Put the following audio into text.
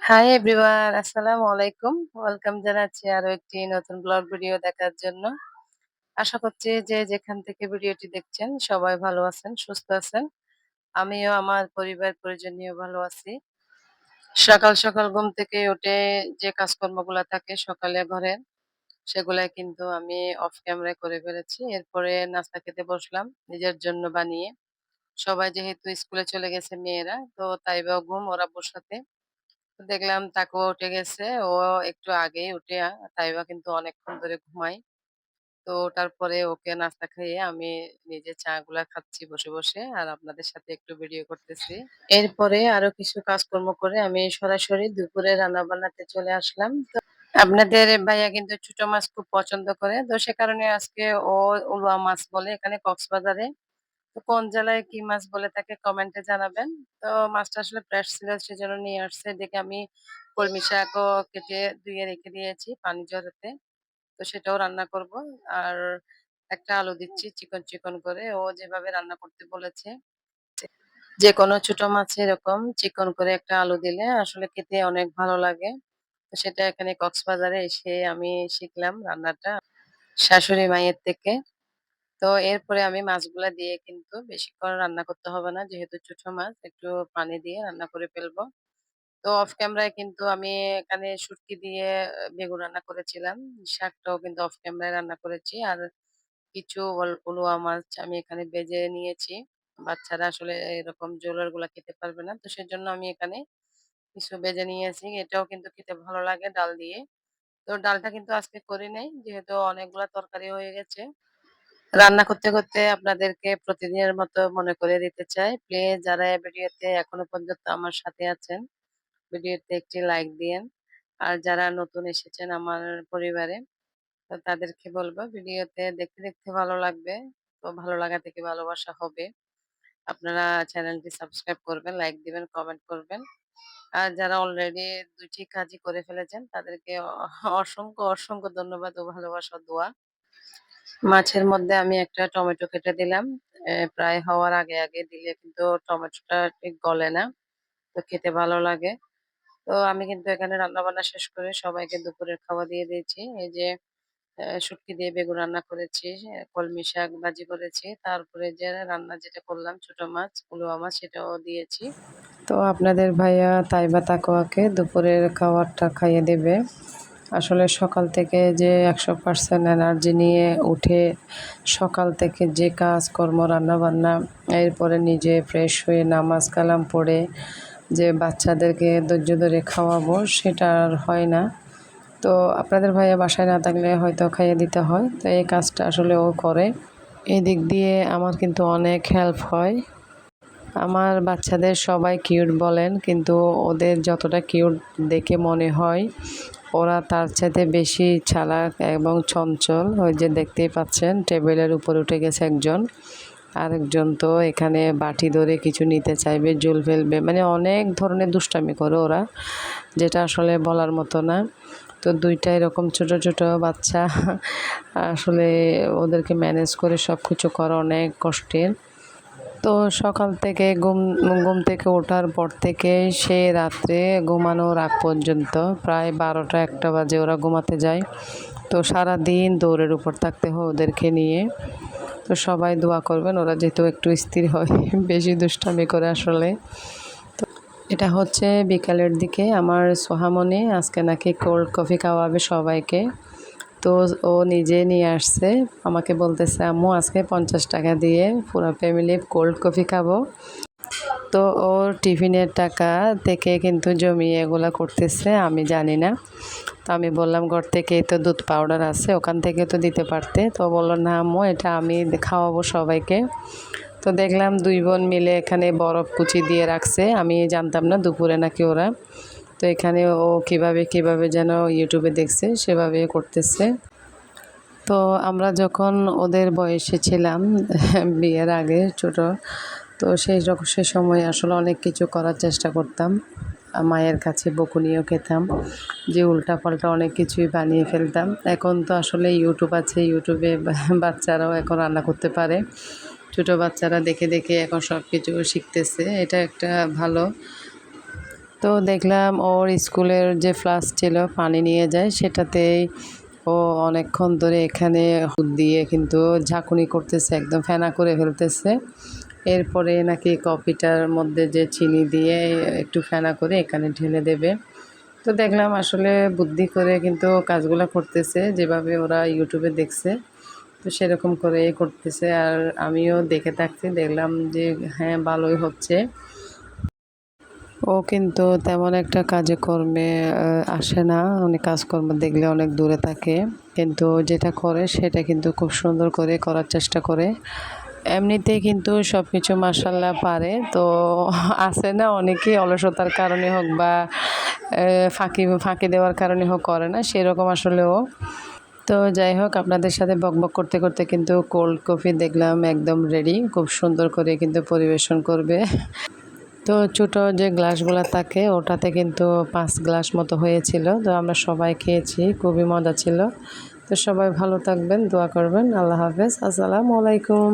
Hi everyone, আসসালামু আলাইকুম। Welcome জানাচ্ছি আরো একটি নতুন ব্লগ ভিডিও দেখার জন্য। আশা করছি যে যেখান থেকে ভিডিওটি দেখছেন সবাই ভালো আছেন, সুস্থ আছেন। আমিও আমার পরিবার পরিজন নিয়ে ভালো আছি। সকাল সকাল ঘুম থেকে উঠে যে কাজকর্মগুলা থাকে সকালে ঘরের, সেগুলাই কিন্তু আমি অফ ক্যামেরায় করে ফেলেছি। এরপরে নাস্তা খেতে বসলাম নিজের জন্য বানিয়ে। সবাই যেহেতু স্কুলে চলে গেছে মেয়েরা, তো তাইবাও ঘুম ওর আব্বুর সাথে। তো দেখলাম তাকেও উঠে গেছে। ও একটু আগেই উঠে তাইবা কিন্তু অনেকক্ষণ ধরে ঘুমায়। তো ওঠার পরে ওকে নাস্তা খাইয়ে আমি নিজে চা গুলা খাচ্ছি বসে, বসে। আর আপনাদের সাথে একটু ভিডিও করতেছি। এরপরে আরো কিছু কাজকর্ম করে আমি সরাসরি দুপুরে রান্না বান্নাতে চলে আসলাম। তো আপনাদের ভাইয়া কিন্তু ছোট মাছ খুব পছন্দ করে। তো সে কারণে আজকে ও উলুয়া মাছ বলে এখানে কক্সবাজারে। তো কোন জেলায় কি মাছ বলে তাকে কমেন্টে জানাবেন। তো মাছটা আসলে ফ্রেশ ছিল সেজন্য নিয়ে আসছে। দেখে আমি কলমি শাকও কেটে ধুয়ে রেখে দিয়েছি পানি ঝরাতে। তো সেটাও রান্না করব। আর একটা আলু দিচ্ছি চিকন, চিকন করে। ও যেভাবে রান্না করতে বলেছে। যেকোনো ছোট মাছে এরকম চিকন করে একটা আলু দিলে আসলে খেতে অনেক ভালো লাগে। তো সেটা এখানে কক্সবাজারে এসে আমি শিখলাম রান্নাটা শাশুড়ি মায়ের থেকে। তো এরপরে আমি মাছগুলা দিয়ে কিন্তু বেশিক্ষণ রান্না করতে হবে না। যেহেতু ছোট মাছ একটু পানি দিয়ে রান্না করে ফেলবো। তো অফ ক্যামেরায় কিন্তু আমি এখানে শুটকি দিয়ে বেগুন রান্না করেছিলাম। শাকটাও কিন্তু অফ ক্যামেরায় রান্না করেছি। আর কিছু উলুয়া মাছ আমি এখানে ভেজে নিয়েছি। বাচ্চারা আসলে এরকম ঝোলের গুলা খেতে পারবে না। তো সেজন্য আমি এখানে কিছু ভেজে নিয়েছি। এটাও কিন্তু খেতে ভালো লাগে ডাল দিয়ে। তো ডালটা কিন্তু আজকে করি নাই। যেহেতু অনেকগুলা তরকারি হয়ে গেছে। রান্না করতে, করতে আপনাদেরকে প্রতিদিনের মতো মনে করে দিতে চাই। প্লিজ যারা এই ভিডিওতে এখনো পর্যন্ত আমার সাথে আছেন, ভিডিওতে একটি লাইক দিয়েন। আর যারা নতুন এসেছেন আমার পরিবারে, তো তাদেরকে বলবো ভিডিওতে দেখতে, দেখতে ভালো লাগবে। তো ভালো লাগা থেকে ভালোবাসা হবে। আপনারা চ্যানেলটি সাবস্ক্রাইব করবেন, লাইক দিবেন, কমেন্ট করবেন। আর যারা অলরেডি ২ টি কাজই করে ফেলেছেন তাদেরকে অসংখ্য, অসংখ্য ধন্যবাদ ও ভালোবাসা ও দোয়া। মাছের মধ্যে আমি একটা টমেটো কেটে দিলাম। প্রায় হওয়ার আগে, আগে দিলে কিন্তু টমেটোটা ঠিক গলে না। তো খেতে ভালো লাগে। তো আমি কিন্তু এখানে রান্নাবান্না শেষ করে সবাইকে দুপুরের খাওয়া দিয়ে দিয়েছি। এই যে শুটকি দিয়ে বেগুন রান্না করেছি, কলমি শাক ভাজি করেছি। তারপরে যে রান্না যেটা করলাম ছোট মাছ, উলুয়া মাছ সেটাও দিয়েছি। তো আপনাদের ভাইয়া তাইবা তাকোয়াকে দুপুরের খাবারটা খাইয়ে দেবে। আসলে সকাল থেকে যে ১০০% এনার্জি নিয়ে উঠে সকাল থেকে যে কাজকর্ম রান্নাবান্না, এরপরে নিজে ফ্রেশ হয়ে নামাজ কালাম পড়ে যে বাচ্চাদেরকে ধৈর্য ধরে খাওয়াবো সেটা আর হয় না। তো আপনাদের ভাইয়া বাসায় না থাকলে হয়তো খাইয়ে দিতে হয়। তো এই কাজটা আসলে ও করে। এদিক দিয়ে আমার কিন্তু অনেক হেল্প হয়। আমার বাচ্চাদের সবাই কিউট বলেন, কিন্তু ওদের যতটা কিউট দেখে মনে হয় ওরা তার চাইতে বেশি চালাক এবং চঞ্চল। ওই যে দেখতেই পাচ্ছেন টেবিলের উপর উঠে গেছে একজন, আরেকজন তো এখানে বাটি ধরে কিছু নিতে চাইবে, জল ফেলবে, মানে অনেক ধরনের দুষ্টামি করে ওরা, যেটা আসলে বলার মতো না। তো দুইটা এরকম ছোট ছোট বাচ্চা আসলে ওদেরকে ম্যানেজ করে সব কিছু করা অনেক কষ্টের। তো সকাল থেকে ঘুম ঘুম থেকে ওঠার পর থেকে সে রাত্রে ঘুমানোর আগ পর্যন্ত প্রায় ১২টা ১টা বাজে ওরা ঘুমাতে যায়। তো সারাদিন দৌড়ের উপর থাকতে হয় ওদেরকে নিয়ে। তো সবাই দোয়া করবেন ওরা যেহেতু একটু স্থির হয়, বেশি দুষ্টামি করে আসলে। তো এটা হচ্ছে বিকালের দিকে আমার সোহামণি আজকে নাকি কোল্ড কফি খাওয়াবে সবাইকে। তো ও নিজে নিয়ে আসছে, আমাকে বলতেছে আম্মু আজকে ৫০ টাকা দিয়ে পুরো ফ্যামিলি কোল্ড কফি খাবো। তো ওর টিফিনের টাকা থেকে কিন্তু জমিয়ে এগুলা করতেছে, আমি জানি না। তো আমি বললাম ঘর থেকেই তো দুধ পাউডার আছে, ওখান থেকে তো দিতে পারতে। তো বললো না আম্মু এটা আমি খাওয়াবো সবাইকে। তো দেখলাম ২ বোন মিলে এখানে বরফ কুচি দিয়ে রাখছে, আমি জানতাম না দুপুরে নাকি ওরা। তো এখানে ও কিভাবে কিভাবে যেন ইউটিউবে দেখছে সেভাবে করতেছে। তো আমরা যখন ওদের বয়সে ছিলাম বিয়ের আগে ছোট, তো সে সময় আসলে অনেক কিছু করার চেষ্টা করতাম। মায়ের কাছে বকুনিও খেতাম যে উল্টাপাল্টা অনেক কিছুই বানিয়ে ফেলতাম। এখন তো আসলে ইউটিউব আছে, ইউটিউবে বাচ্চারাও এখন রান্না করতে পারে। ছোট বাচ্চারা দেখে দেখে এখন সব কিছু শিখতেছে, এটা একটা ভালো। তো দেখলাম ওর স্কুলের যে ফ্লাস্ক ছিল পানি নিয়ে যায়, সেটাতেই ও অনেকক্ষণ ধরে এখানে হুড দিয়ে কিন্তু ঝাঁকুনি করতেছে, একদম ফেনা করে ফেলতেছে। এরপরে নাকি কফিটার মধ্যে যে চিনি দিয়ে একটু ফেনা করে এখানে ঢেলে দেবে। তো দেখলাম আসলে বুদ্ধি করে কিন্তু কাজগুলো করতেছে, যেভাবে ওরা ইউটিউবে দেখছে তো সেরকম করে করতেছে। আর আমিও দেখে থাকছি, দেখলাম যে হ্যাঁ ভালোই হচ্ছে। ও কিন্তু তেমন একটা কাজে কর্মে আসে না, অনেক কাজকর্ম দেখলে অনেক দূরে থাকে, কিন্তু যেটা করে সেটা কিন্তু খুব সুন্দর করে করার চেষ্টা করে। এমনিতে কিন্তু সব কিছু মাশাল্লাহ পারে। তো আছে না অনেকেই অলসতার কারণে হোক বা ফাঁকি ফাঁকি দেওয়ার কারণে হোক করে না, সেরকম আসলেও। তো যাই হোক, আপনাদের সাথে বকবক করতে করতে কিন্তু কোল্ড কফি দেখলাম একদম রেডি, খুব সুন্দর করে কিন্তু পরিবেশন করবে। তো ছোটো যে গ্লাসগুলো থাকে ওটাতে কিন্তু 5 গ্লাস মতো হয়েছিল। তো আমরা সবাই খেয়েছি, খুবই মজা ছিল। তো সবাই ভালো থাকবেন, দোয়া করবেন। আল্লাহ হাফেজ, আসসালামু আলাইকুম।